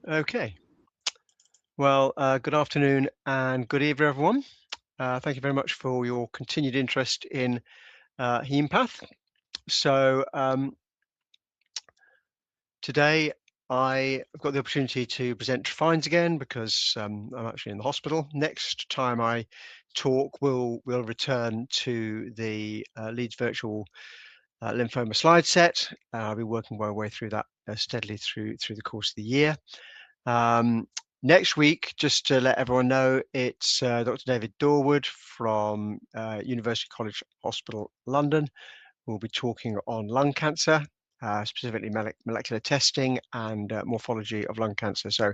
Okay. Well, good afternoon and good evening, everyone. Thank you very much for your continued interest in Haempath. So today I've got the opportunity to present Trefines again because I'm actually in the hospital. Next time I talk, we'll return to the Leeds Virtual Lymphoma slide set. I'll be working my way through that steadily through the course of the year. Next week, just to let everyone know, it's Dr. David Dorwood from University College Hospital, London. We'll be talking on lung cancer, specifically molecular testing and morphology of lung cancer. So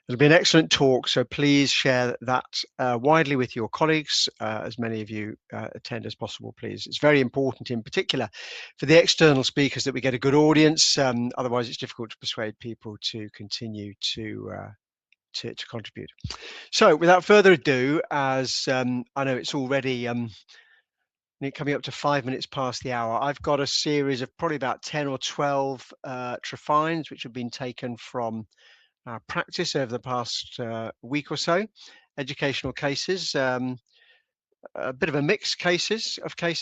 it'll be an excellent talk. So please share that widely with your colleagues, as many of you attend as possible, please. It's very important, in particular, for the external speakers that we get a good audience. Otherwise, it's difficult to persuade people to continue to contribute. So without further ado, as I know it's already coming up to 5 minutes past the hour, I've got a series of probably about 10 or 12 Trefines which have been taken from practice over the past week or so, educational cases, a bit of a mixed cases,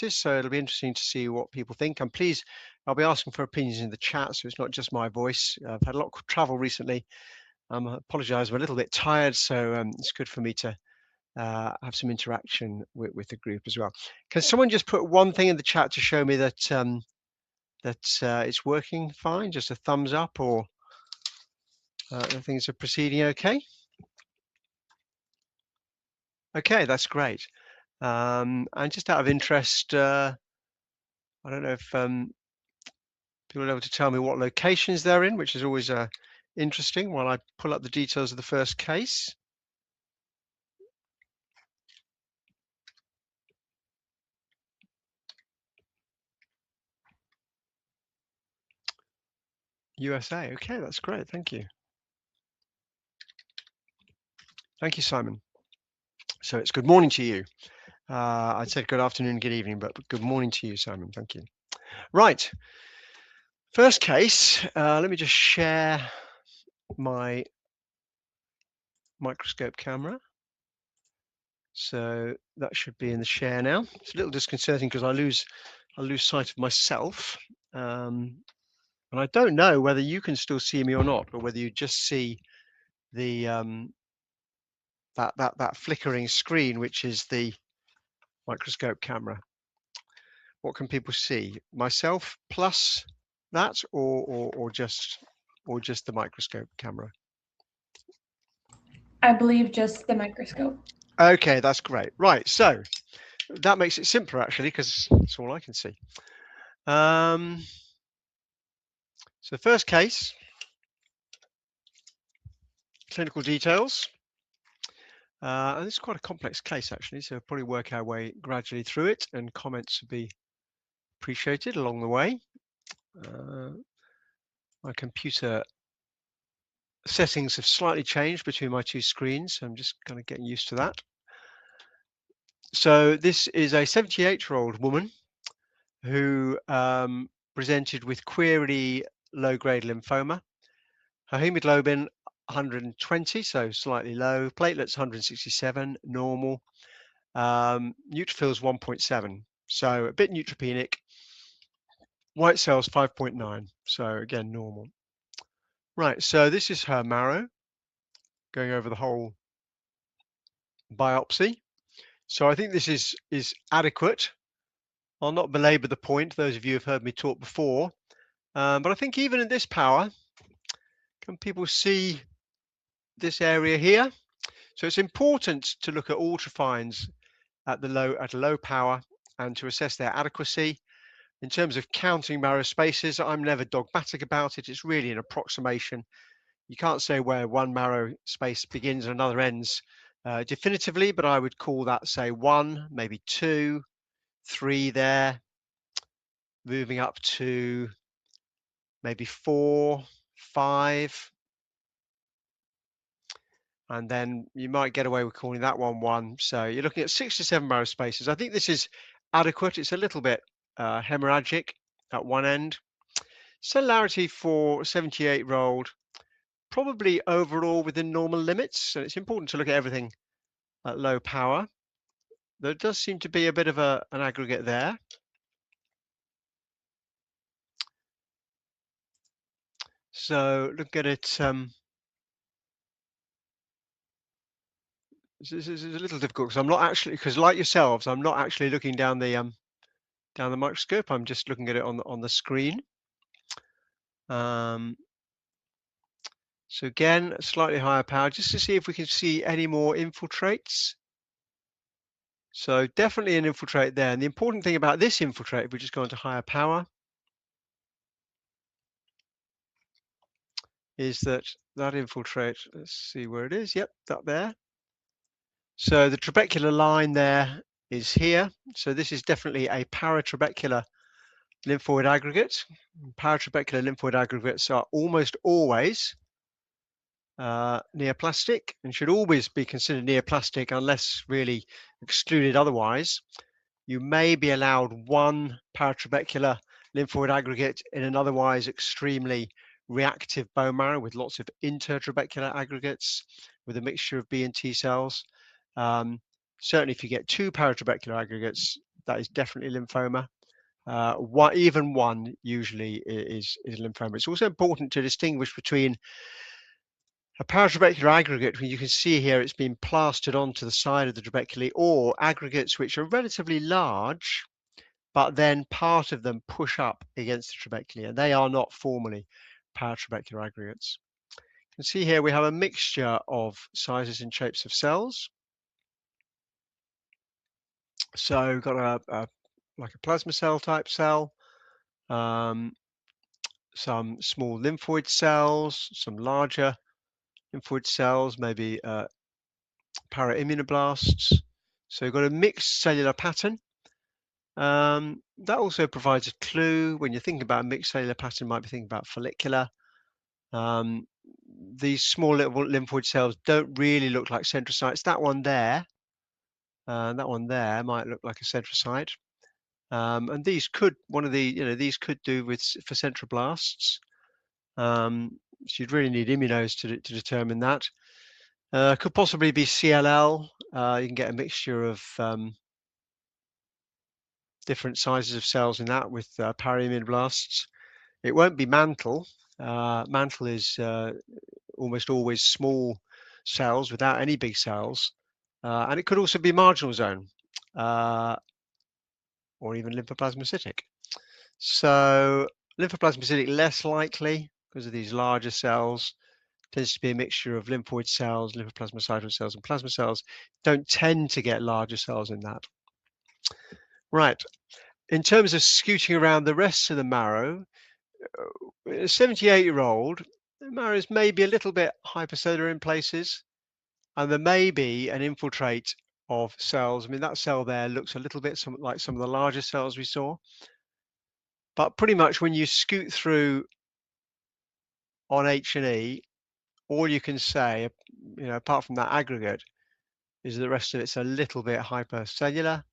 so it'll be interesting to see what people think. And please, I'll be asking for opinions in the chat, so it's not just my voice. I've had a lot of travel recently. I apologise, I'm a little bit tired, so it's good for me to have some interaction with the group as well. Can someone just put one thing in the chat to show me that it's working fine? Just a thumbs up, or things are proceeding okay? Okay, that's great. And just out of interest, I don't know if people are able to tell me what locations they're in, which is always interesting while I pull up the details of the first case. USA. Okay, that's great. Thank you. Thank you, Simon. So it's good morning to you. I'd said good afternoon, good evening, but good morning to you, Simon. Thank you. Right. First case, let me just share my microscope camera. So that should be in the share now. It's a little disconcerting because I lose sight of myself. And I don't know whether you can still see me or not, or whether you just see the that flickering screen, which is the microscope camera. What can people see? Myself plus that, or just the microscope camera? I believe just the microscope. Okay, that's great. Right, so that makes it simpler actually, because that's all I can see. So the first case, clinical details. And this is quite a complex case actually, so we'll probably work our way gradually through it, and comments would be appreciated along the way. My computer settings have slightly changed between my two screens, so I'm just kind of getting used to that. So this is a 78-year-old woman who presented with query low-grade lymphoma. Her hemoglobin 120, so slightly low. Platelets 167, normal. Neutrophils 1.7, so a bit neutropenic. White cells 5.9, so again normal. Right, so this is her marrow, going over the whole biopsy. So I think this is adequate. I'll not belabor the point. Those of you who have heard me talk before, but I think even in this power, can people see this area here? So it's important to look at all Trefines at a low power and to assess their adequacy. In terms of counting marrow spaces, I'm never dogmatic about it. It's really an approximation. You can't say where one marrow space begins and another ends definitively, but I would call that, say, 1, maybe 2, 3 there, moving up to maybe 4, 5, and then you might get away with calling that one 1. So you're looking at 6 to 7 marrow spaces. I think this is adequate. It's a little bit hemorrhagic at one end. Cellularity for 78-year-old probably overall within normal limits. So it's important to look at everything at low power. There does seem to be a bit of an aggregate there. So look at it. This is a little difficult because I'm not actually, because like yourselves, I'm not actually looking down the microscope. I'm just looking at it on the screen. So again, slightly higher power, just to see if we can see any more infiltrates. So definitely an infiltrate there. And the important thing about this infiltrate, if we just go into higher power, is that infiltrate, let's see where it is. Yep, up there. So the trabecular line there is here. So this is definitely a paratrabecular lymphoid aggregate. Paratrabecular lymphoid aggregates are almost always neoplastic and should always be considered neoplastic unless really excluded otherwise. You may be allowed one paratrabecular lymphoid aggregate in an otherwise extremely reactive bone marrow with lots of intertrabecular aggregates with a mixture of B and T cells. Certainly if you get two paratrabecular aggregates, that is definitely lymphoma. Even one usually is lymphoma. It's also important to distinguish between a paratrabecular aggregate, when you can see here it's been plastered onto the side of the trabeculae, or aggregates which are relatively large, but then part of them push up against the trabeculae, and they are not formally paratrabecular aggregates. You can see here we have a mixture of sizes and shapes of cells. So we've got like a plasma cell type cell, some small lymphoid cells, some larger lymphoid cells, maybe paraimmunoblasts. So we've got a mixed cellular pattern. That also provides a clue. When you're thinking about a mixed cellular pattern, you might be thinking about follicular. These small little lymphoid cells don't really look like centrocytes. That one there might look like a centrocyte. And these could, these could do with for centroblasts. So you'd really need immunos to determine that. Could possibly be CLL. You can get a mixture of different sizes of cells in that with paraimmunoblasts. It won't be mantle. Mantle is almost always small cells without any big cells. And it could also be marginal zone or even lymphoplasmacytic. So lymphoplasmacytic less likely because of these larger cells. Tends to be a mixture of lymphoid cells, lymphoplasmacytoid cells, and plasma cells. Don't tend to get larger cells in that. Right. In terms of scooting around the rest of the marrow, a 78-year-old, the marrow is maybe a little bit hypercellular in places, and there may be an infiltrate of cells. I mean, that cell there looks a little bit like some of the larger cells we saw. But pretty much when you scoot through on H&E, all you can say, apart from that aggregate, is the rest of it's a little bit hypercellular,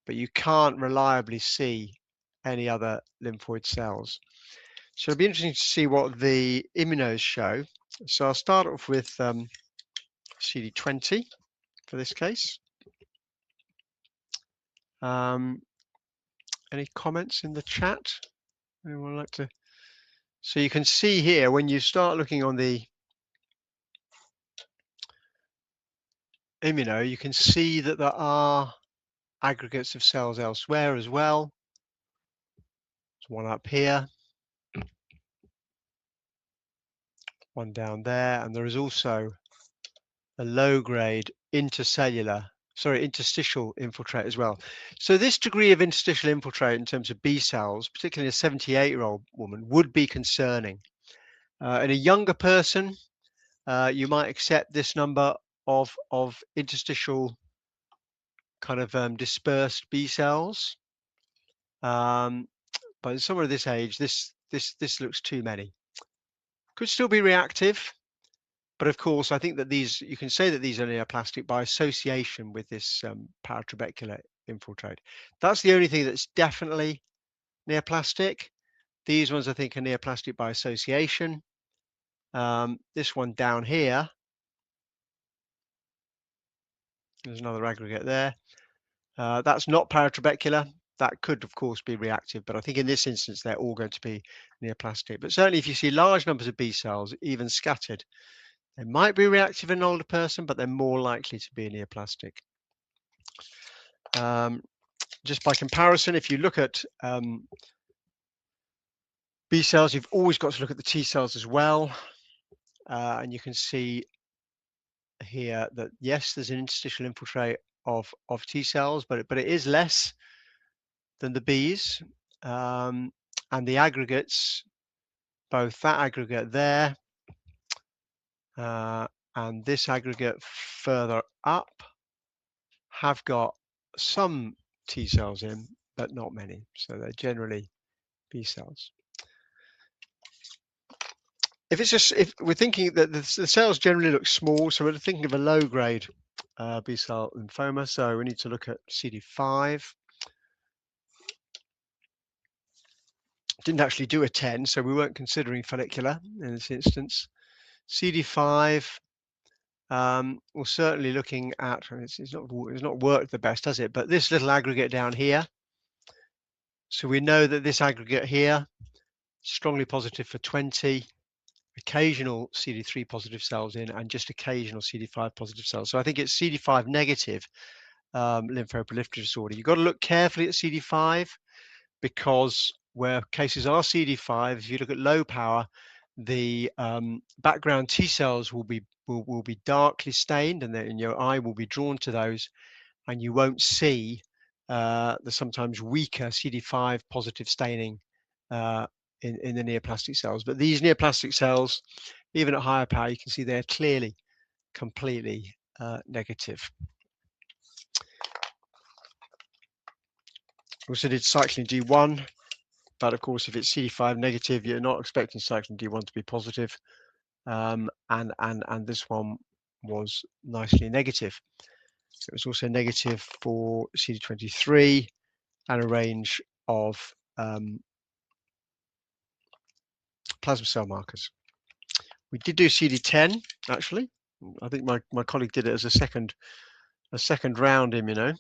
but you can't reliably see any other lymphoid cells. So it'll be interesting to see what the immunos show. So I'll start off with CD20 for this case. Any comments in the chat? Anyone like to? So you can see here when you start looking on the immuno, you can see that there are aggregates of cells elsewhere as well. There's one up here, one down there, and there is also a low-grade interstitial infiltrate as well. So this degree of interstitial infiltrate in terms of B cells, particularly in a 78-year-old woman, would be concerning. In a younger person, you might accept this number of interstitial kind of dispersed B cells. But somewhere at this age, this looks too many. Could still be reactive, but of course, I think that you can say that these are neoplastic by association with this paratrabecular infiltrate. That's the only thing that's definitely neoplastic. These ones I think are neoplastic by association. This one down here, there's another aggregate there. That's not paratrabecular. That could, of course, be reactive, but I think in this instance, they're all going to be neoplastic. But certainly if you see large numbers of B cells, even scattered, they might be reactive in an older person, but they're more likely to be neoplastic. Just by comparison, if you look at B cells, you've always got to look at the T cells as well. And you can see here that, yes, there's an interstitial infiltrate of T cells, but it is less than the Bs. And the aggregates, both that aggregate there and this aggregate further up, have got some T cells in, but not many. So they're generally B cells. If we're thinking that the cells generally look small, so we're thinking of a low grade B cell lymphoma, so we need to look at CD5. Didn't actually do a 10, so we weren't considering follicular in this instance. CD5, we're certainly looking at, it's not worked the best, has it? But this little aggregate down here, so we know that this aggregate here, strongly positive for 20, occasional CD3 positive cells in, and just occasional CD5 positive cells. So I think it's CD5 negative lymphoproliferative disorder. You've got to look carefully at CD5, because where cases are CD5, if you look at low power, the background T cells will be darkly stained, and your eye will be drawn to those, and you won't see the sometimes weaker CD5 positive staining in the neoplastic cells. But these neoplastic cells, even at higher power, you can see they're clearly completely negative. We also did cyclin D1, but of course, if it's CD5 negative, you're not expecting cyclin D1 to be positive, and this one was nicely negative. It was also negative for CD23 and a range of plasma cell markers. We did do CD10 actually. I think my colleague did it as a second round immuno.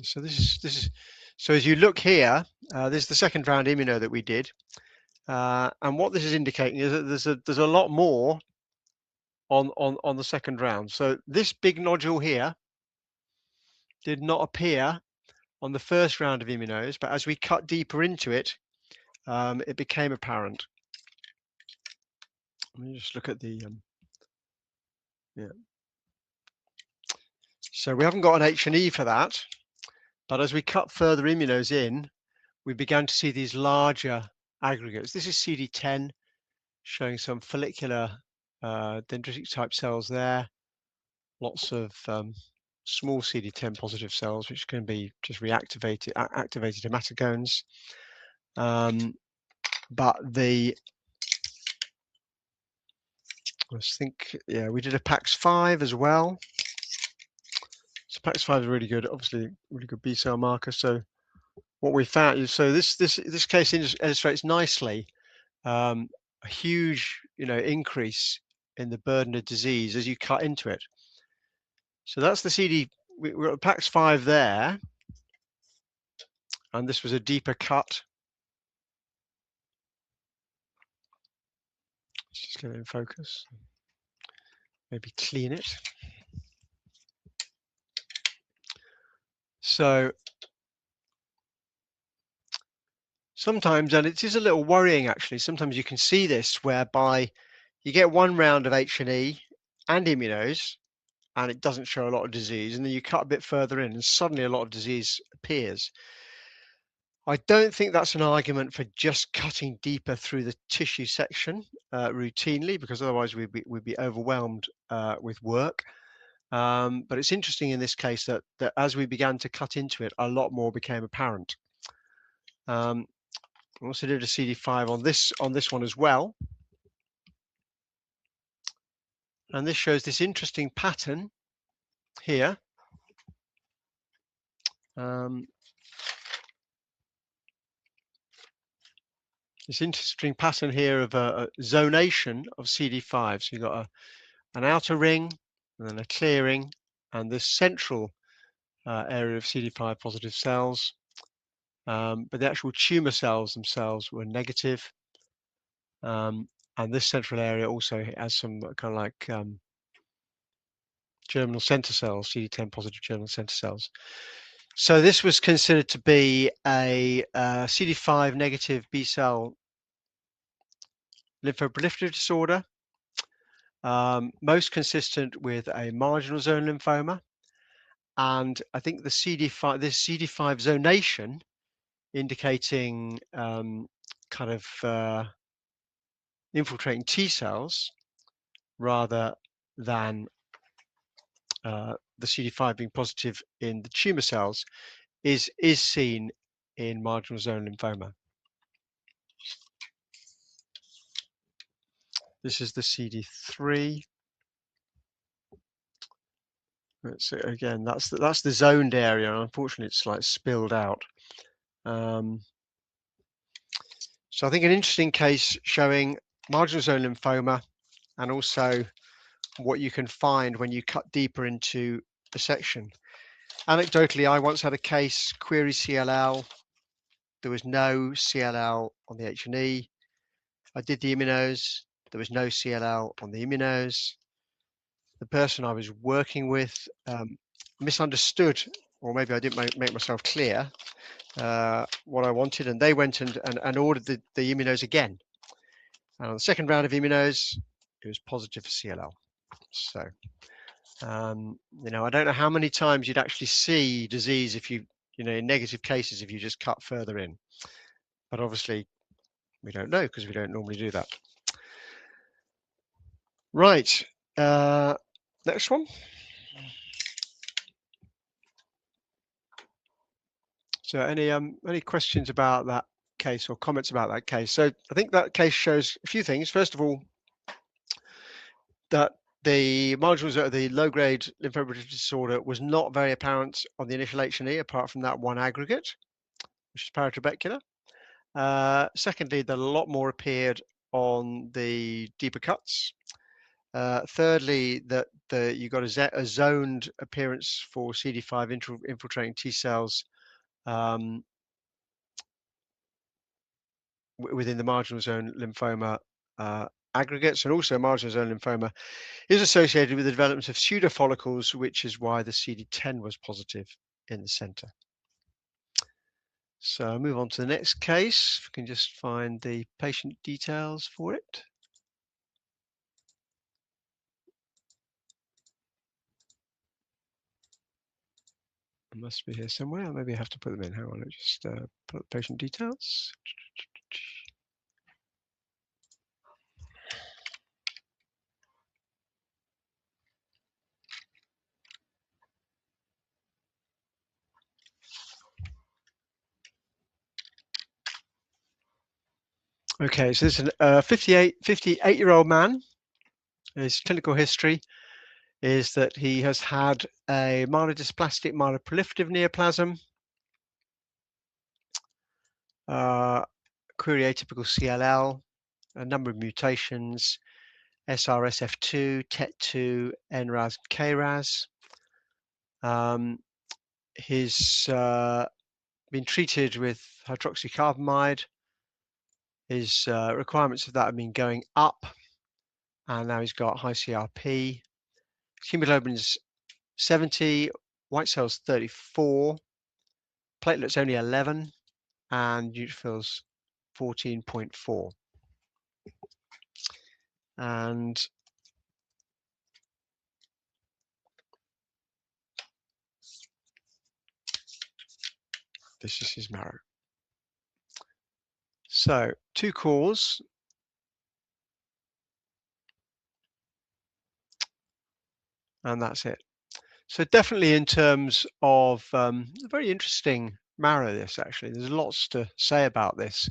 So this is so as you look here, this is the second round immuno that we did, and what this is indicating is that there's a lot more on the second round. So this big nodule here did not appear on the first round of immunos, but as we cut deeper into it, it became apparent. Let me just look at the yeah. So we haven't got an H&E for that, but as we cut further immunos in, we began to see these larger aggregates. This is CD10 showing some follicular dendritic type cells there. Lots of small CD10 positive cells, which can be just activated hematogones. But let's think, yeah, we did a PAX5 as well. So PAX5 is really good, obviously really good B cell marker. So what we found is, so this case illustrates nicely a huge, increase in the burden of disease as you cut into it. So that's the we're at PAX5 there, and this was a deeper cut. Let's just get it in focus. Maybe clean it. So sometimes, and it is a little worrying actually, sometimes you can see this whereby you get one round of H&E and immunos, and it doesn't show a lot of disease, and then you cut a bit further in and suddenly a lot of disease appears. I don't think that's an argument for just cutting deeper through the tissue section routinely, because otherwise we'd be overwhelmed with work. But it's interesting in this case that as we began to cut into it, a lot more became apparent. I also did a CD5 on this one as well, and this shows this interesting pattern here. this interesting pattern here of a zonation of CD5. So you've got an outer ring and then a clearing, and this central area of CD5 positive cells. But the actual tumor cells themselves were negative. And this central area also has some kind of like germinal center cells, CD10 positive germinal center cells. So this was considered to be a CD5 negative B cell lymphoproliferative disorder, most consistent with a marginal zone lymphoma. And I think the CD5, this CD5 zonation, indicating kind of infiltrating T cells rather than the CD5 being positive in the tumor cells, is seen in marginal zone lymphoma. This is the CD3. So again, that's the zoned area, and unfortunately, it's like spilled out. So I think an interesting case showing marginal zone lymphoma, and also what you can find when you cut deeper into a section. Anecdotally, I once had a case, query CLL. There was no CLL on the H&E. I did the immunos. There was no CLL on the immunos. The person I was working with misunderstood, or maybe I didn't make myself clear what I wanted, and they went and ordered the immunos again. And on the second round of immunos, it was positive for CLL. So, you know, I don't know how many times you'd actually see disease if you know, in negative cases, if you just cut further in. But obviously, we don't know because we don't normally do that. Right. Next one. So any questions about that case or comments about that case? So I think that case shows a few things. First of all, that the marginal, the low-grade lymphoproliferative disorder was not very apparent on the initial H&E, apart from that one aggregate, which is paratrabecular. Secondly, that a lot more appeared on the deeper cuts. Thirdly, that you got a zoned appearance for CD5 infiltrating T cells within the marginal zone lymphoma aggregates, and also marginal zone lymphoma is associated with the development of pseudofollicles, which is why the CD10 was positive in the center. So I'll move on to the next case. If we can just find the patient details for it. It must be here somewhere. Maybe I have to put them in. Hang on, I'll just put up patient details. Okay, so this is a 58-year-old man. His clinical history is that he has had a myelodysplastic myeloproliferative neoplasm, query atypical CLL, a number of mutations, SRSF2, TET2, NRAS, KRAS. He's been treated with hydroxycarbamide. His requirements of that have been going up, and now he's got high CRP. Hemoglobin is 70, white cells 34, platelets only 11, and neutrophils 14.4. And this is his marrow. So 2 cores. And that's it. So definitely in terms of a very interesting marrow, this actually. There's lots to say about this.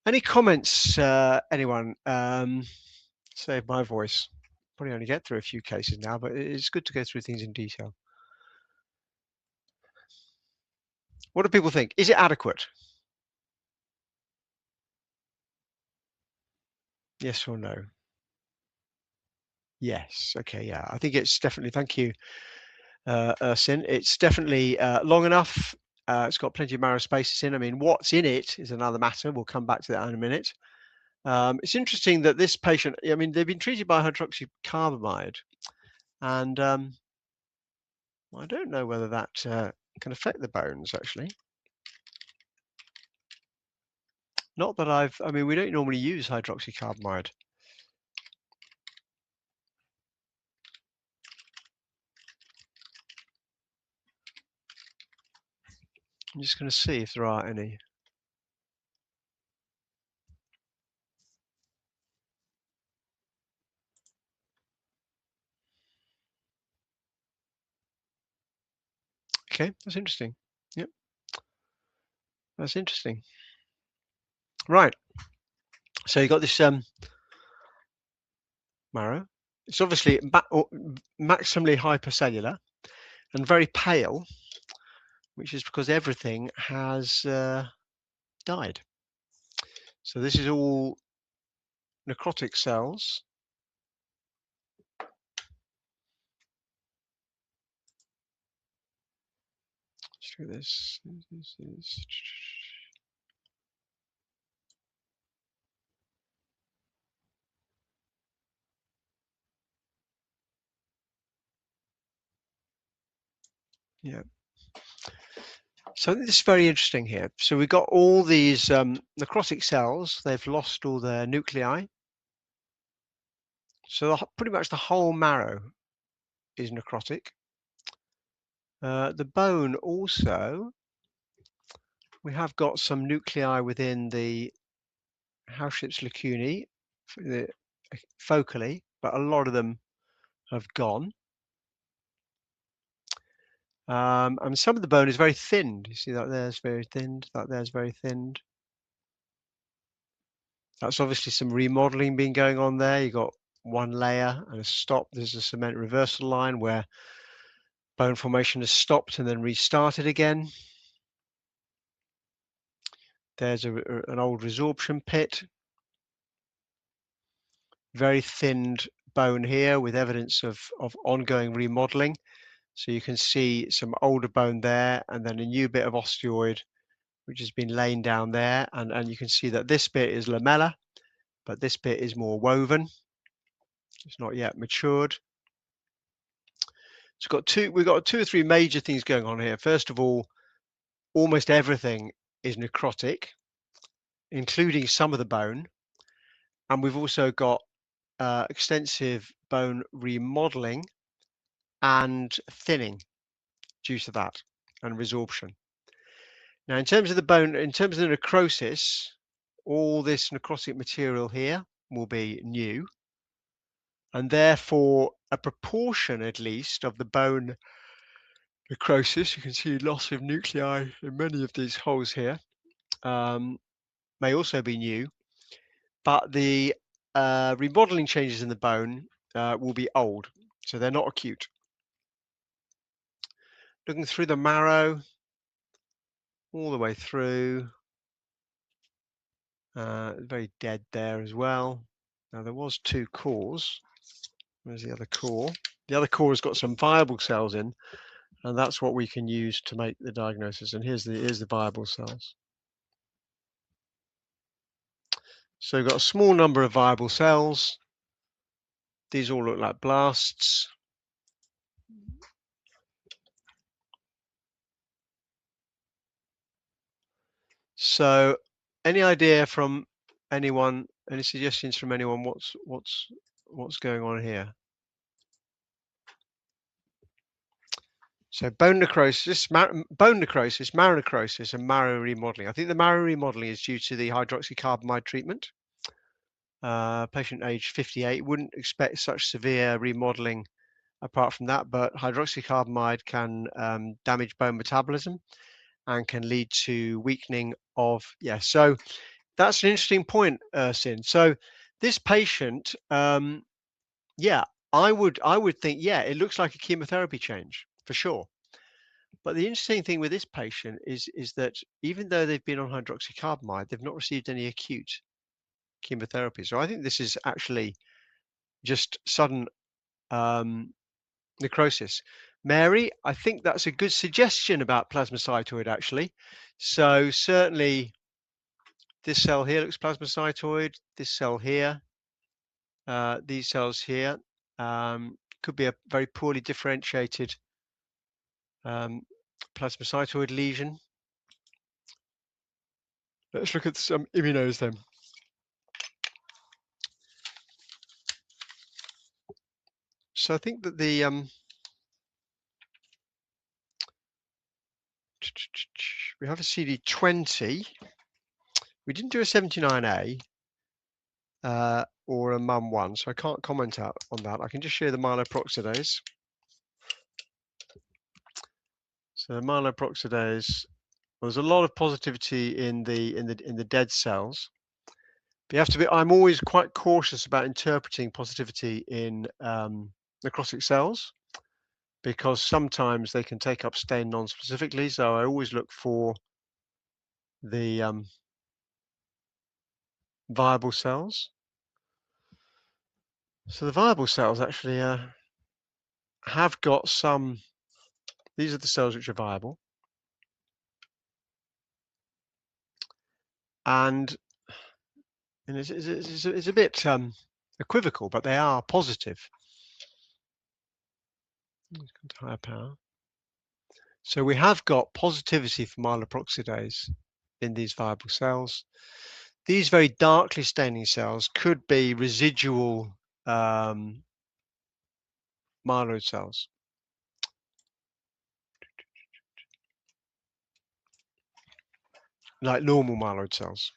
Any comments, anyone? Save my voice. Probably only get through a few cases now, but it's good to go through things in detail. What do people think? Is it adequate? Yes or no? Yes. Okay. Yeah. I think it's definitely. Thank you, Sin. It's definitely long enough. It's got plenty of marrow spaces in. I mean, what's in it is another matter. We'll come back to that in a minute. It's interesting that this patient. I mean, they've been treated by hydroxycarbamide, and I don't know whether that can affect the bones actually. Not that I mean, we don't normally use hydroxycarbamide. I'm just going to see if there are any. Okay, that's interesting. Yep, that's interesting. Right. So you got this marrow. It's obviously maximally hypercellular and very pale, which is because everything has died. So this is all necrotic cells. Let's do this. This is... Yeah. So this is very interesting here. So we've got all these necrotic cells. They've lost all their nuclei. So pretty much the whole marrow is necrotic. The bone also, we have got some nuclei within the Hauschiltz lacunae, focally, but a lot of them have gone. And some of the bone is very thinned. You see that there's very thinned, that there's very thinned. That's obviously some remodeling been going on there. You've got one layer and a stop. There's a cement reversal line where bone formation has stopped and then restarted again. There's an old resorption pit. Very thinned bone here with evidence of ongoing remodeling. So you can see some older bone there and then a new bit of osteoid which has been laying down there. And you can see that this bit is lamella, but this bit is more woven. It's not yet matured. So we've got two or three major things going on here. First of all, almost everything is necrotic, including some of the bone. And we've also got extensive bone remodeling and thinning due to that and resorption. Now, in terms of the bone, in terms of the necrosis, all this necrotic material here will be new, and therefore a proportion at least of the bone necrosis, you can see loss of nuclei in many of these holes here, may also be new, but the remodeling changes in the bone will be old, so they're not acute. Looking through the marrow, all the way through, very dead there as well. Now there was two cores. Where's the other core? The other core has got some viable cells in, and that's what we can use to make the diagnosis. And here's the viable cells. So we've got a small number of viable cells. These all look like blasts. So any idea from anyone, any suggestions from anyone what's going on here? So bone necrosis, marrow necrosis, and marrow remodeling. I think the marrow remodeling is due to the hydroxycarbamide treatment. Patient age 58, wouldn't expect such severe remodeling apart from that, but hydroxycarbamide can damage bone metabolism and can lead to weakening of, so that's an interesting point, Sin. So this patient, yeah, I would think, yeah, it looks like a chemotherapy change for sure. But the interesting thing with this patient is that even though they've been on hydroxycarbamide, they've not received any acute chemotherapy. So I think this is actually just sudden necrosis. Mary, I think that's a good suggestion about plasmacytoid actually. So certainly this cell here looks plasmacytoid, this cell here, these cells here, could be a very poorly differentiated plasmacytoid lesion. Let's look at some immunos then. So I think that the we have a CD20. We didn't do a 79A or a MUM1, so I can't comment out on that. I can just show the myeloperoxidase. So the myeloperoxidase, there's a lot of positivity in the dead cells. But you have to be. I'm always quite cautious about interpreting positivity in necrotic cells, because sometimes they can take up stain non-specifically. So I always look for the viable cells. So the viable cells actually have got some. These are the cells which are viable, and it's a bit equivocal, but they are positive. Let's go to higher power. So we have got positivity for myeloperoxidase in these viable cells. These very darkly staining cells could be residual myeloid cells. Like normal myeloid cells,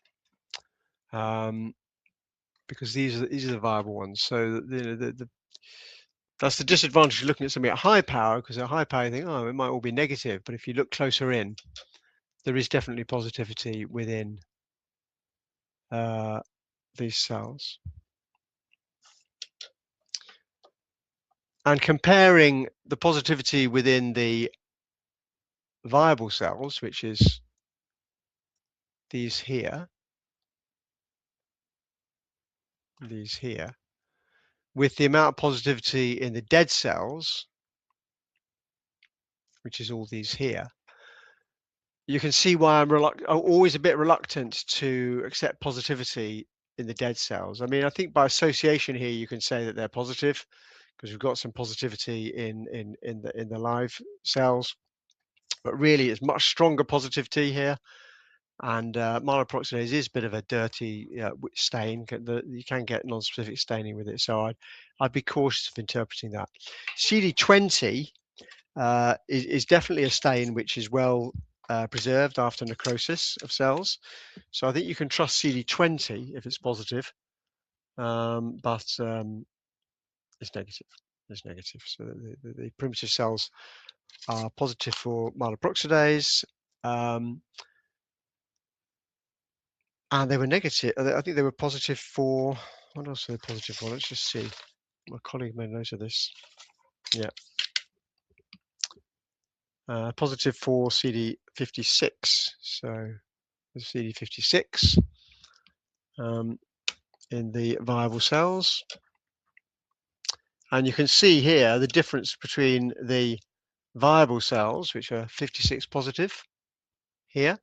because these are the viable ones. So that's the disadvantage of looking at something at high power, because at high power you think, oh, it might all be negative, but if you look closer in, there is definitely positivity within these cells. And comparing the positivity within the viable cells, which is these here, with the amount of positivity in the dead cells, which is all these here, you can see why I'm always a bit reluctant to accept positivity in the dead cells. I mean, I think by association here, you can say that they're positive, because we've got some positivity in the live cells, but really it's much stronger positivity here. And myeloperoxidase is a bit of a dirty stain. You can get non-specific staining with it, so I'd be cautious of interpreting that. CD20 is definitely a stain which is well preserved after necrosis of cells. So I think you can trust CD20 if it's positive, but it's negative. It's negative. So the primitive cells are positive for myeloperoxidase. And they were negative. I think they were positive for, what else are they positive for? Let's just see. My colleague made note of this. Yeah. Positive for CD56. So the CD56 in the viable cells. And you can see here the difference between the viable cells, which are 56 positive here,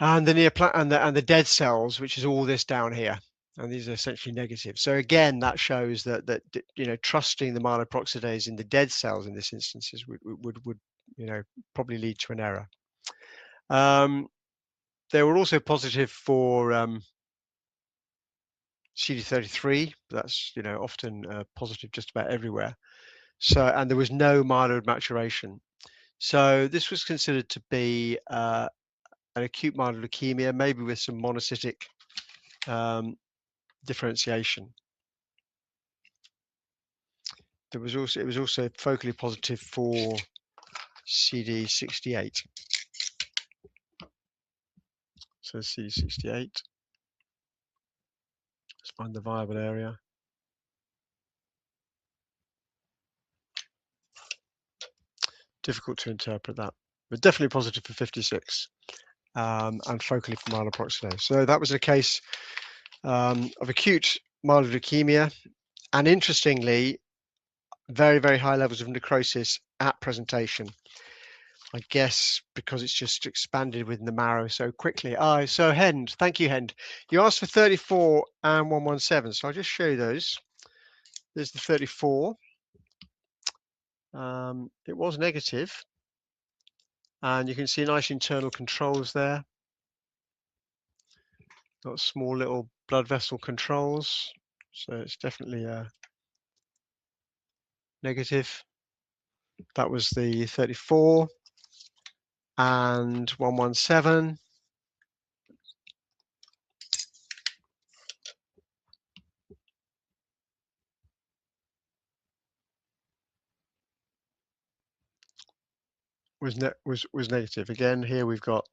and the and the dead cells, which is all this down here, and these are essentially negative. So again, that shows that trusting the myeloperoxidase in the dead cells in this instance would probably lead to an error. They were also positive for CD33. That's often positive just about everywhere. So, and there was no myeloid maturation. So this was considered to be an acute myeloid leukemia, maybe with some monocytic differentiation. It was also focally positive for CD68. So CD68. Let's find the viable area. Difficult to interpret that, but definitely positive for 56. and focally for myeloperoxidase. So that was a case of acute myeloid leukemia, and interestingly, very, very high levels of necrosis at presentation. I guess because it's just expanded within the marrow so quickly. So Hend, thank you, Hend. You asked for 34 and 117, so I'll just show you those. There's the 34. It was negative, and you can see nice internal controls there. Got small little blood vessel controls, so it's definitely negative. That was the 34 and 117. Was negative. Again, here we've got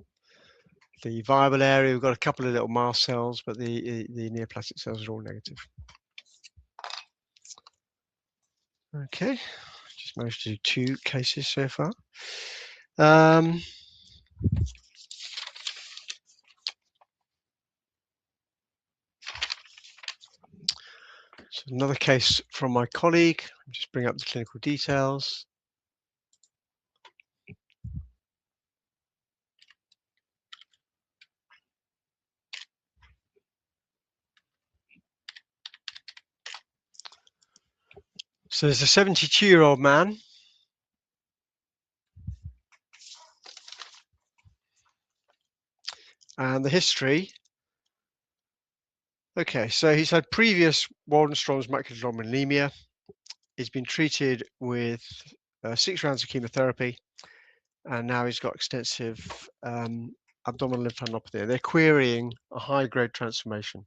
the viable area. We've got a couple of little mast cells, but the neoplastic cells are all negative. Okay, just managed to do 2 cases so far. So another case from my colleague. Just bring up the clinical details. So there's a 72-year-old man. And the history. Okay, so he's had previous Waldenstrom's macroglobulinemia. He's been treated with 6 rounds of chemotherapy, and now he's got extensive abdominal lymphadenopathy. They're querying a high-grade transformation.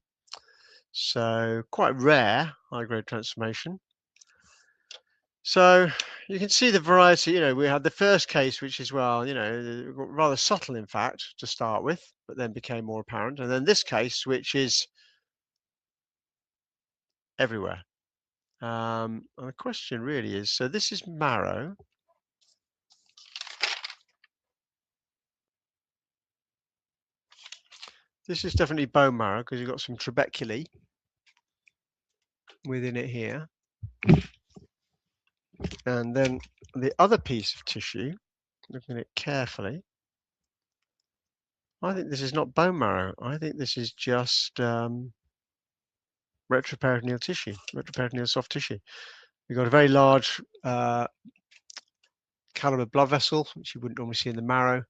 So quite rare high-grade transformation. So you can see the variety. We had the first case, which is, well, rather subtle, in fact, to start with, but then became more apparent. And then this case, which is everywhere. And the question really is, so this is marrow. This is definitely bone marrow because you've got some trabeculae within it here. And then the other piece of tissue, looking at it carefully, I think this is not bone marrow. I think this is just retroperitoneal tissue, retroperitoneal soft tissue. You've got a very large caliber blood vessel, which you wouldn't normally see in the marrow.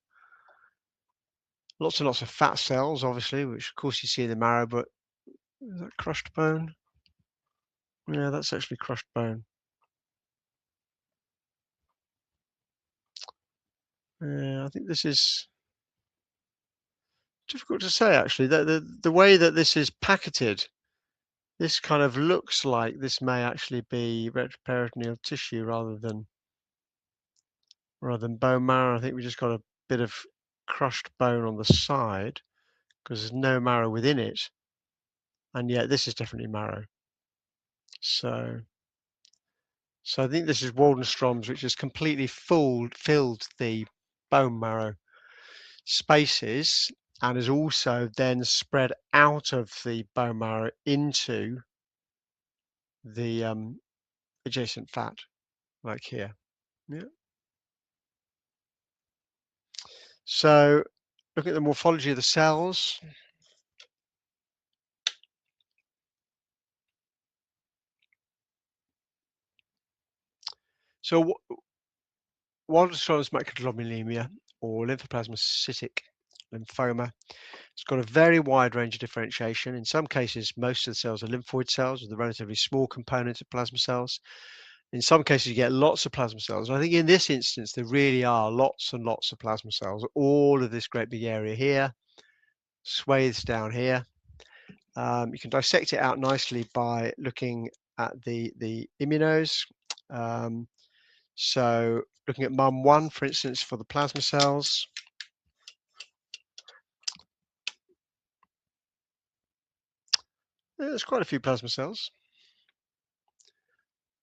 Lots and lots of fat cells, obviously, which of course you see in the marrow, but is that crushed bone? Yeah, that's actually crushed bone. Yeah, I think this is difficult to say, actually. The way that this is packeted, this kind of looks like this may actually be retroperitoneal tissue rather than bone marrow. I think we just got a bit of crushed bone on the side because there's no marrow within it, and yet this is definitely marrow. So I think this is Waldenstrom's, which has completely filled the bone marrow spaces and has also then spread out of the bone marrow into the adjacent fat, like here. Yeah. So looking at the morphology of the cells. So Waldenstrom's macroglobulinemia, or lymphoplasmacytic lymphoma, it's got a very wide range of differentiation. In some cases, most of the cells are lymphoid cells with a relatively small component of plasma cells. In some cases, you get lots of plasma cells. I think in this instance, there really are lots and lots of plasma cells, all of this great big area here, swathes down here. You can dissect it out nicely by looking at the immunos. So looking at MUM1, for instance, for the plasma cells. There's quite a few plasma cells.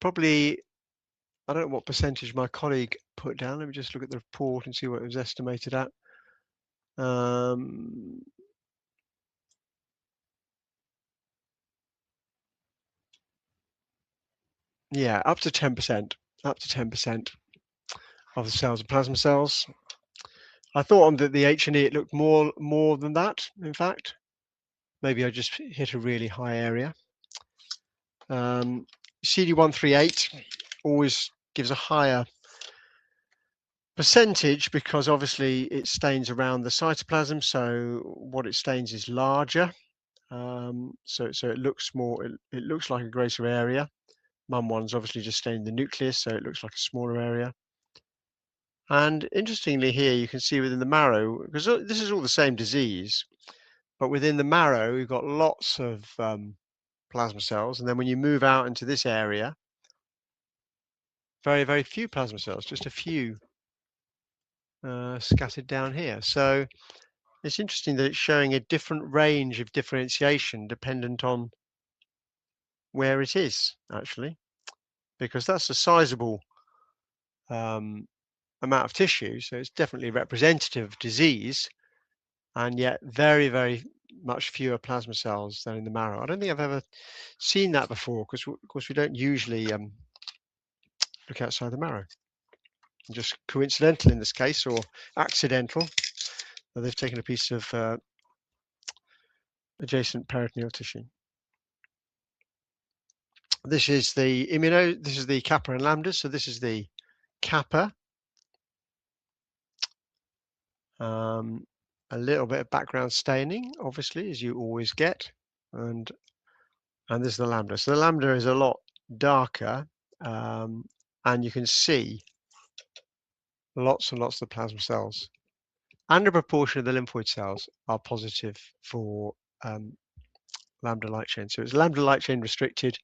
Probably, I don't know what percentage my colleague put down. Let me just look at the report and see what it was estimated at. Yeah, up to 10%. Up to 10% of the cells are plasma cells. I thought on the H&E it looked more than that, in fact. Maybe I just hit a really high area. CD138 always gives a higher percentage because obviously it stains around the cytoplasm, so what it stains is larger. So it looks more, it looks like a greater area. MUM1's obviously just staining the nucleus, so it looks like a smaller area. And interestingly here, you can see within the marrow, because this is all the same disease, but within the marrow, you've got lots of plasma cells. And then when you move out into this area, very, very few plasma cells, just a few scattered down here. So it's interesting that it's showing a different range of differentiation dependent on where it is, actually, because that's a sizable amount of tissue. So it's definitely representative of disease, and yet very, very much fewer plasma cells than in the marrow. I don't think I've ever seen that before, because of course we don't usually look outside the marrow. Just coincidental in this case, or accidental, that they've taken a piece of adjacent peritoneal tissue. This is the this is the kappa and lambda. So this is the kappa. A little bit of background staining, obviously, as you always get, and this is the lambda. So the lambda is a lot darker, and you can see lots and lots of plasma cells, and a proportion of the lymphoid cells are positive for lambda light chain. So it's lambda light chain restricted,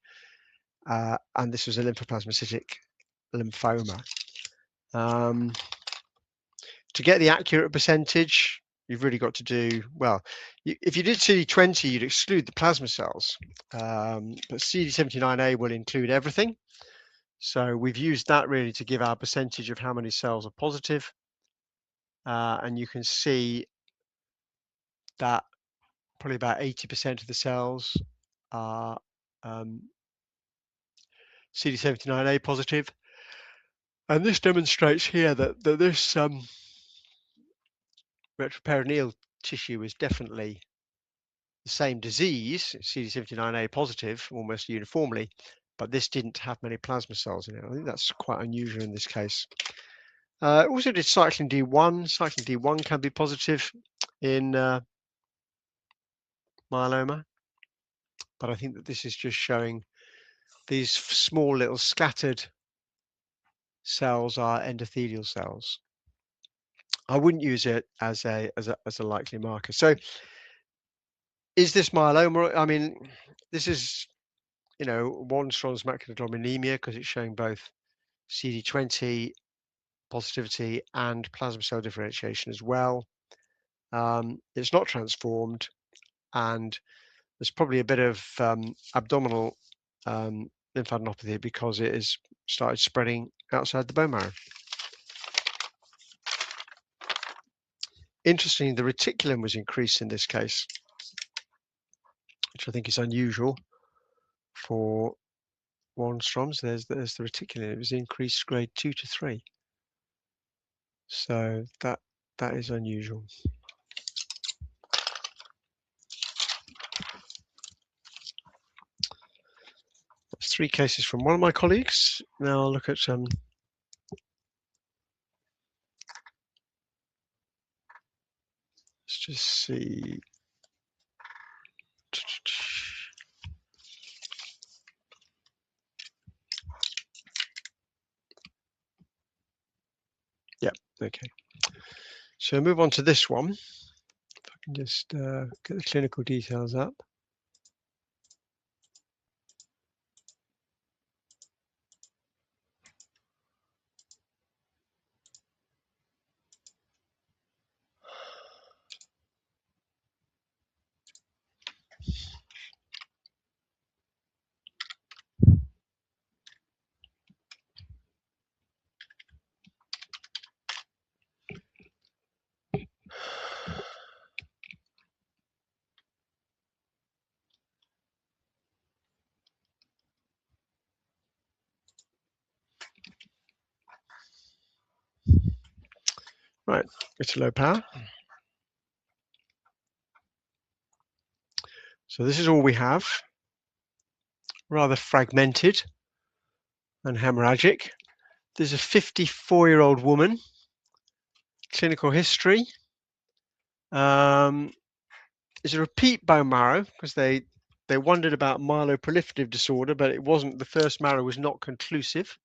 and this was a lymphoplasmacytic lymphoma. To get the accurate percentage, you've really got to do, well, if you did CD20, you'd exclude the plasma cells, but CD79A will include everything. So we've used that really to give our percentage of how many cells are positive. And you can see that probably about 80% of the cells are CD79A positive. And this demonstrates here that this retroperitoneal tissue is definitely the same disease, CD79A positive, almost uniformly, but this didn't have many plasma cells in it. I think that's quite unusual in this case. Also did cyclin D1. Cyclin D1 can be positive in myeloma, but I think that this is just showing these small little scattered cells are endothelial cells. I wouldn't use it as a likely marker. So is this myeloma? I mean, this is, you know, Waldenstrom's macroglobulinemia because it's showing both CD20 positivity and plasma cell differentiation as well. It's not transformed, and there's probably a bit of abdominal lymphadenopathy because it has started spreading outside the bone marrow. Interestingly, the reticulum was increased in this case, which I think is unusual for Waldenstrom's. There's the reticulum. It was increased grade 2 to 3. So that is unusual. That's 3 cases from one of my colleagues. Now I'll look at let's just see. Yeah, okay. So move on to this one. If I can just get the clinical details up. Right, go to low power. So this is all we have. Rather fragmented and hemorrhagic. There's a 54-year-old woman. Clinical history. Is a repeat bone marrow because they wondered about myeloproliferative disorder, but it wasn't. The first marrow was not conclusive.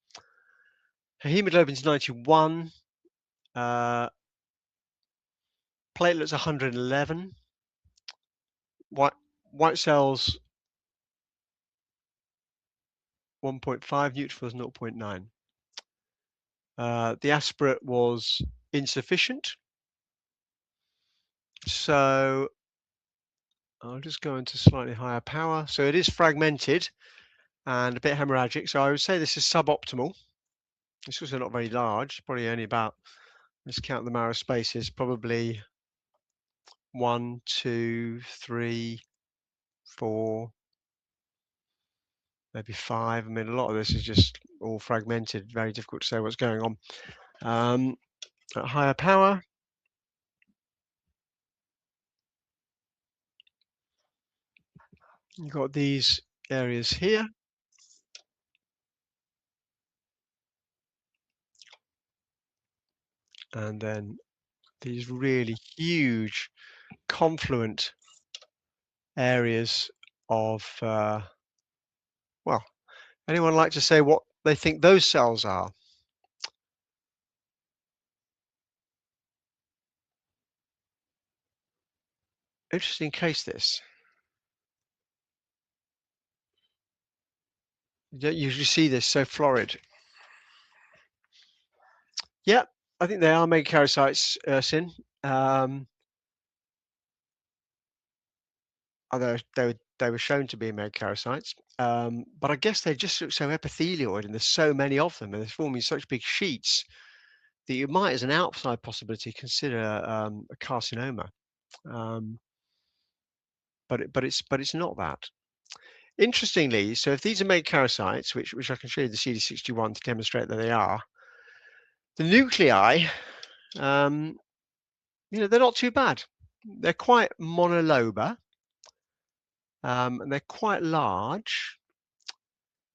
Her hemoglobin's 91. Platelets 111. White cells 1.5. Neutrophils 0.9. The aspirate was insufficient. So I'll just go into slightly higher power. So it is fragmented and a bit hemorrhagic. So I would say this is suboptimal. It's also not very large, probably only about, let's count the marrow spaces, probably 1, 2, 3, 4, maybe 5. I mean, a lot of this is just all fragmented, very difficult to say what's going on. At higher power, you've got these areas here. And then these really huge confluent areas of, well, anyone like to say what they think those cells are? Interesting case, this. You don't usually see this so florid. Yeah, I think they are megakaryocytes, Sin. Although they were shown to be megakaryocytes. But I guess they just look so epithelioid and there's so many of them and they're forming such big sheets that you might, as an outside possibility, consider a carcinoma. But it's not that. Interestingly, so if these are megakaryocytes, which I can show you the CD61 to demonstrate that they are, the nuclei, they're not too bad. They're quite monolobar, and they're quite large.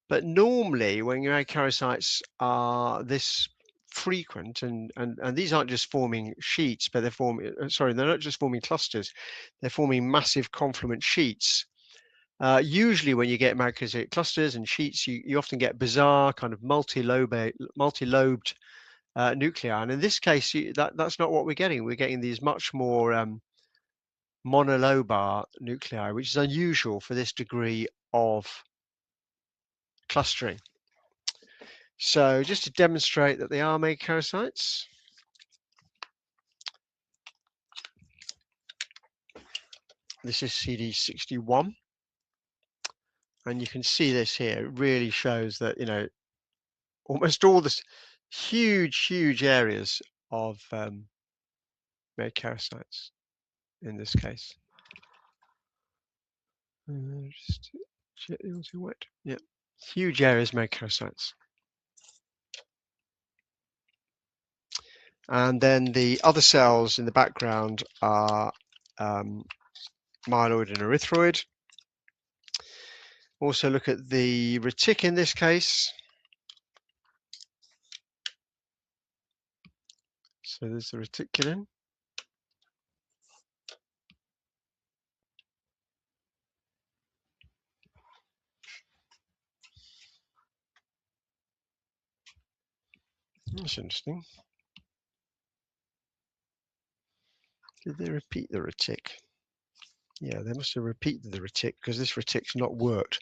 But normally, when your megakaryocytes are this frequent, and these aren't just forming sheets, but they're forming, they're not just forming clusters, they're forming massive confluent sheets. Usually when you get macrocytic clusters and sheets, you often get bizarre kind of multi-lobed nuclei. And in this case, that's not what we're getting. We're getting these much more monolobar nuclei, which is unusual for this degree of clustering. So just to demonstrate that they are megakaryocytes, this is CD61. And you can see this here. It really shows that, almost all this huge areas of megakaryocytes in this case. Just check the also wet. Yeah, huge areas of megakaryocytes. And then the other cells in the background are myeloid and erythroid. Also look at the retic in this case. So there's the reticulin. That's interesting. Did they repeat the retic? Yeah, they must have repeated the retic because this retic's not worked.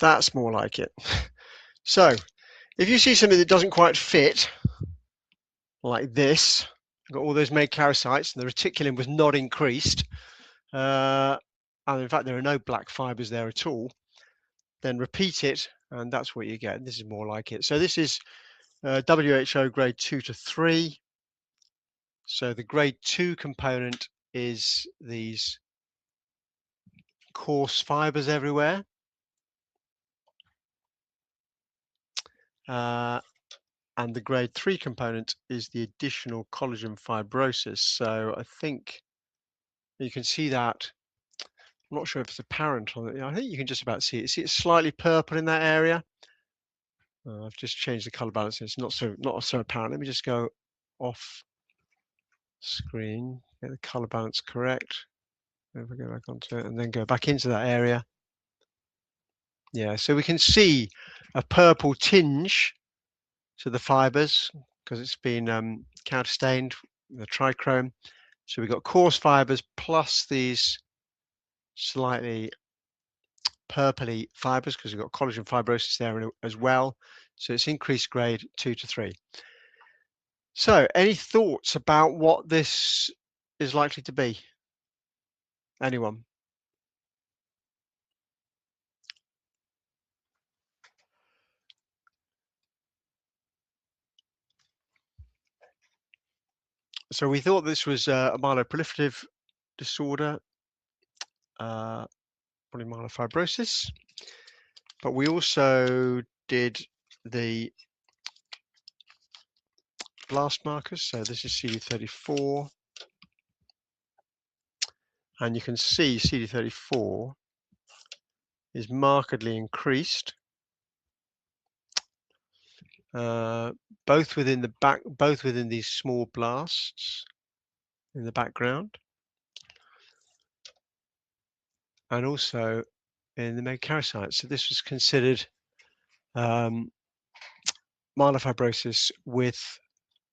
That's more like it. So if you see something that doesn't quite fit, like this, got all those megakaryocytes and the reticulin was not increased, and in fact there are no black fibers there at all, then repeat it and that's what you get. This is more like it. So this is WHO grade 2 to 3. So the grade 2 component is these coarse fibers everywhere. and the grade 3 component is the additional collagen fibrosis. So I think you can see that. I'm not sure if it's apparent on it. I think you can just about see it. See, it's slightly purple in that area. I've just changed the color balance. It's not so apparent. Let me just go off screen, get the color balance correct. If we go back onto it and then go back into that area. Yeah, so we can see a purple tinge to the fibers because it's been counterstained with the trichrome. So we've got coarse fibers plus these slightly purpley fibers because we've got collagen fibrosis there as well. So it's increased grade 2 to 3. So any thoughts about what this is likely to be? Anyone? So we thought this was a myeloproliferative disorder, polymyelofibrosis, but we also did the blast markers. So this is CD34, and you can see CD34 is markedly increased, both within these small blasts in the background, and also in the megakaryocytes. So this was considered myelofibrosis with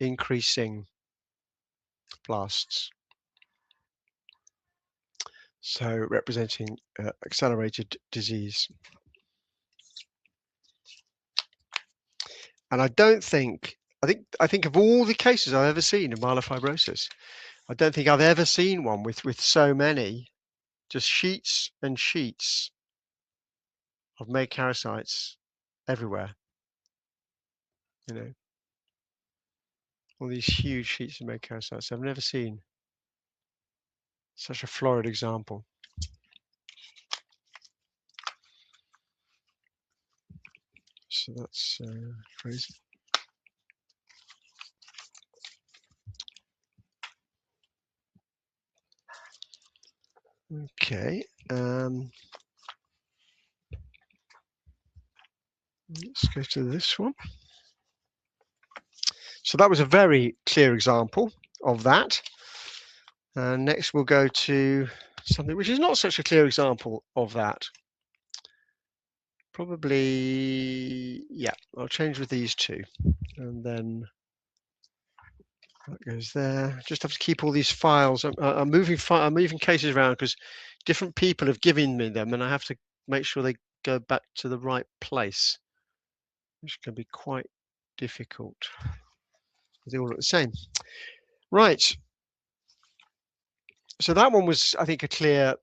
increasing blasts, so representing accelerated disease. And I think of all the cases I've ever seen of myelofibrosis, I don't think I've ever seen one with so many, just sheets and sheets of megakaryocytes everywhere. You know, all these huge sheets of megakaryocytes. I've never seen such a florid example. So that's crazy. Okay. Let's go to this one. So that was a very clear example of that. And next we'll go to something which is not such a clear example of that. Probably, yeah, I'll change with these two. And then that goes there. Just have to keep all these files. I'm moving cases around because different people have given me them and I have to make sure they go back to the right place, which can be quite difficult. They all look the same. Right. So that one was, I think, a clear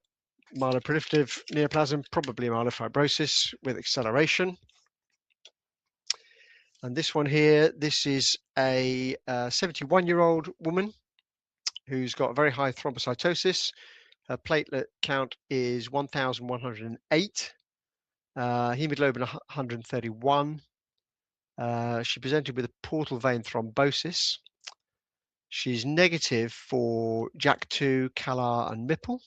myeloproliferative neoplasm, probably myelofibrosis with acceleration. And this one here, this is a 71-year-old woman who's got very high thrombocytosis. Her platelet count is 1,108, hemoglobin 131. She presented with a portal vein thrombosis. She's negative for JAK2, CALR, and MIPL.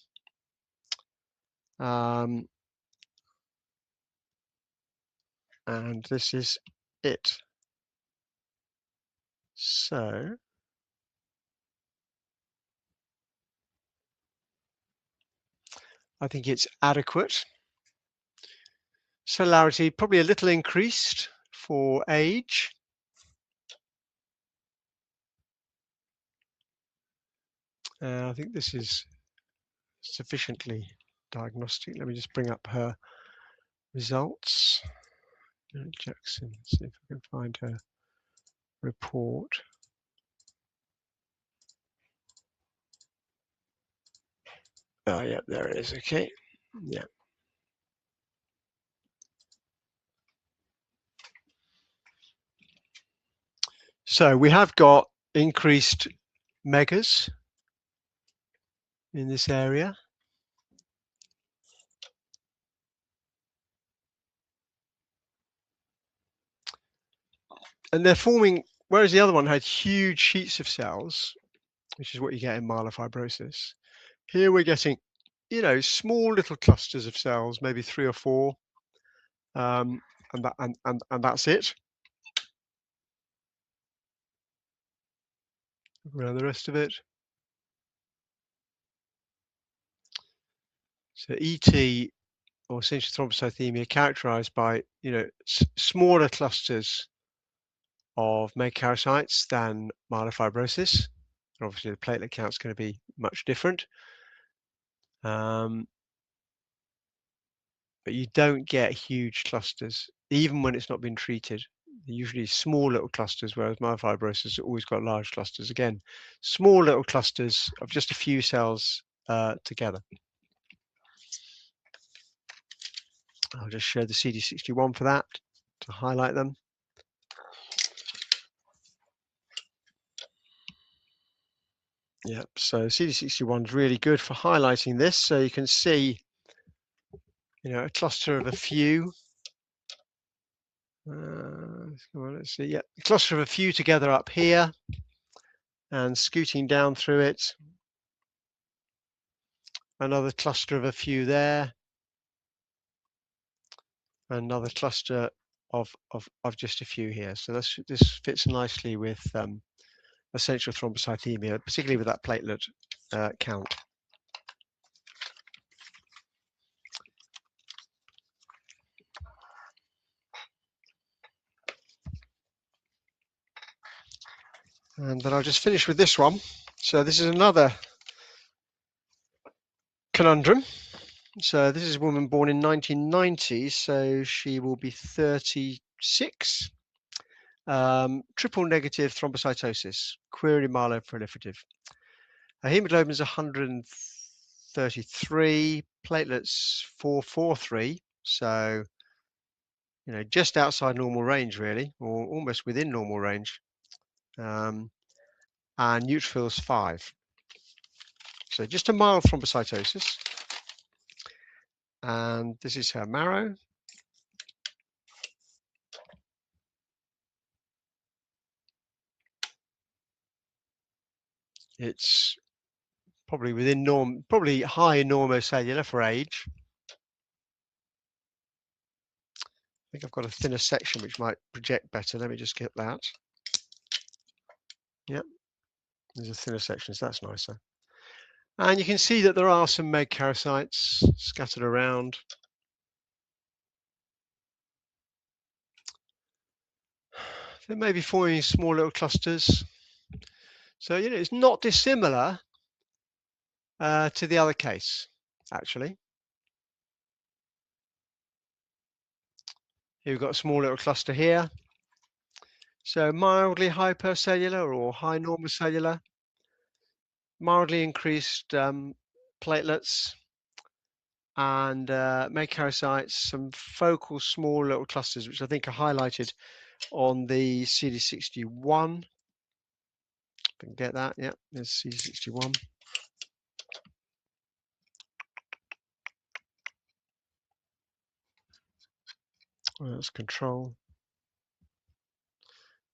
And this is it. So I think it's adequate. Cellularity probably a little increased for age. I think this is sufficiently diagnostic. Let me just bring up her results. Jackson, see if I can find her report. Oh, yeah, there it is. Okay. Yeah. So we have got increased megas in this area. And they're forming, whereas the other one had huge sheets of cells, which is what you get in myelofibrosis. Here we're getting, small little clusters of cells, maybe 3 or 4, and that's it. Around the rest of it. So ET, or essential thrombocythemia, characterized by smaller clusters of megakaryocytes than myelofibrosis. Obviously, the platelet count is going to be much different. But you don't get huge clusters, even when it's not been treated. They're usually small little clusters, whereas myelofibrosis has always got large clusters. Again, small little clusters of just a few cells together. I'll just show the CD61 for that to highlight them. Yep, so CD61 is really good for highlighting this. So you can see, a cluster of a few. Let's see. Yeah, a cluster of a few together up here, and scooting down through it. Another cluster of a few there. Another cluster of just a few here. So this fits nicely with essential thrombocythemia, particularly with that platelet count. And then I'll just finish with this one. So this is another conundrum. So this is a woman born in 1990, so she will be 36. Triple negative thrombocytosis, query myeloproliferative. Her hemoglobin is 133, platelets 443, so just outside normal range really, or almost within normal range, and neutrophils 5. So just a mild thrombocytosis. And this is her marrow. It's probably within norm, probably high normocellular for age. I think I've got a thinner section which might project better. Let me just get that. Yep, there's a thinner section, so that's nicer. And you can see that there are some megakaryocytes scattered around. They may be forming small little clusters. So, it's not dissimilar to the other case, actually. Here we've got a small little cluster here. So mildly hypercellular or high normocellular, mildly increased platelets and megakaryocytes, some focal small little clusters, which I think are highlighted on the CD61. If I can get that, yeah, there's CD61. That's control.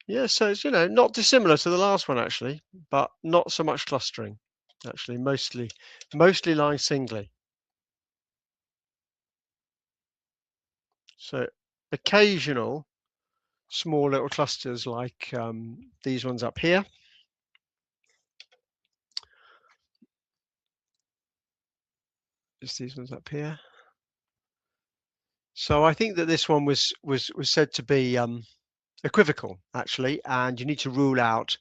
Yeah, so it's not dissimilar to the last one actually, but not so much clustering. Actually, mostly lying singly. So occasional small little clusters like these ones up here. Just these ones up here. So I think that this one was said to be equivocal actually, and you need to rule out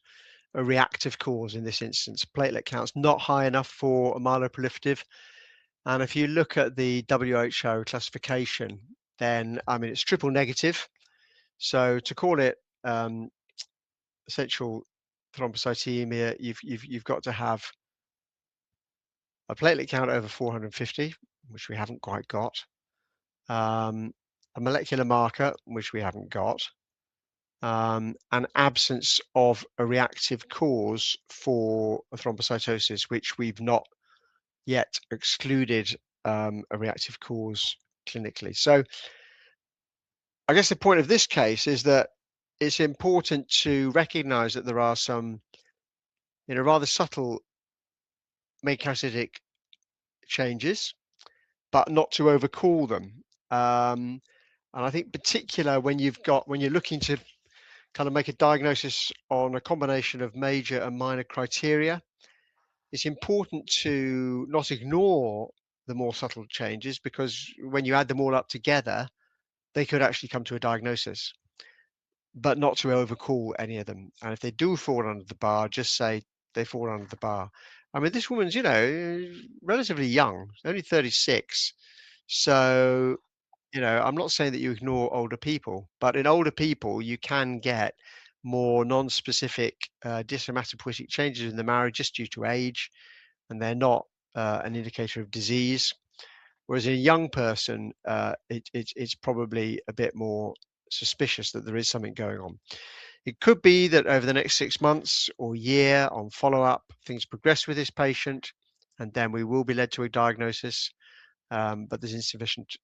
a reactive cause in this instance. Platelet count's not high enough for a myeloproliferative, and if you look at the WHO classification, then it's triple negative. So to call it essential thrombocythemia, you've got to have a platelet count over 450, which we haven't quite got, a molecular marker, which we haven't got, an absence of a reactive cause for a thrombocytosis, which we've not yet excluded a reactive cause clinically. So I guess the point of this case is that it's important to recognize that there are some, rather subtle macrocytic changes, but not to overcall them. And I think particular when you're looking to kind of make a diagnosis on a combination of major and minor criteria, it's important to not ignore the more subtle changes, because when you add them all up together, they could actually come to a diagnosis, but not to overcall any of them. And if they do fall under the bar, just say they fall under the bar. I mean, this woman's, relatively young, only 36. So, I'm not saying that you ignore older people, but in older people, you can get more non-specific dysmatopoietic changes in the marrow just due to age, and they're not an indicator of disease. Whereas in a young person, it's probably a bit more suspicious that there is something going on. It could be that over the next 6 months or year on follow-up, things progress with this patient, and then we will be led to a diagnosis, but there's insufficient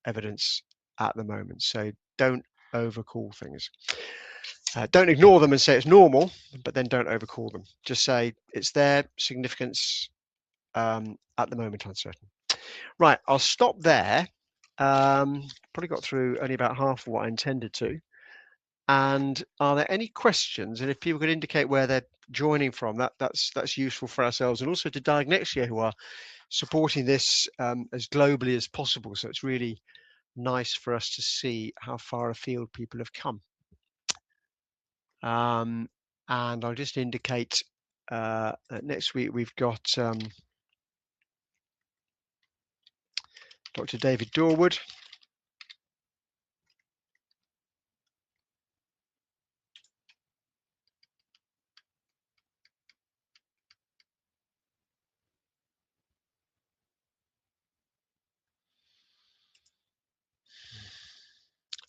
evidence at the moment. So don't overcall things. Don't ignore them and say it's normal, but then don't overcall them. Just say it's their significance at the moment uncertain. Right, I'll stop there. Probably got through only about half of what I intended to. And are there any questions? And if people could indicate where they're joining from, that's useful for ourselves, and also to Diagnexia, who are supporting this as globally as possible. So it's really nice for us to see how far afield people have come. And I'll just indicate that next week we've got Dr. David Dorwood.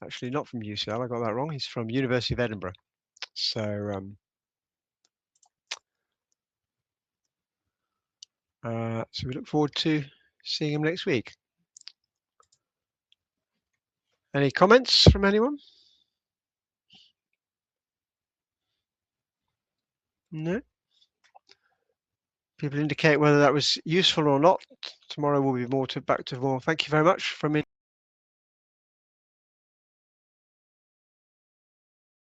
Actually, not from UCL, I got that wrong. He's from University of Edinburgh. So, so we look forward to seeing him next week. Any comments from anyone? No? People indicate whether that was useful or not. Tomorrow will be back to more. Thank you very much from me.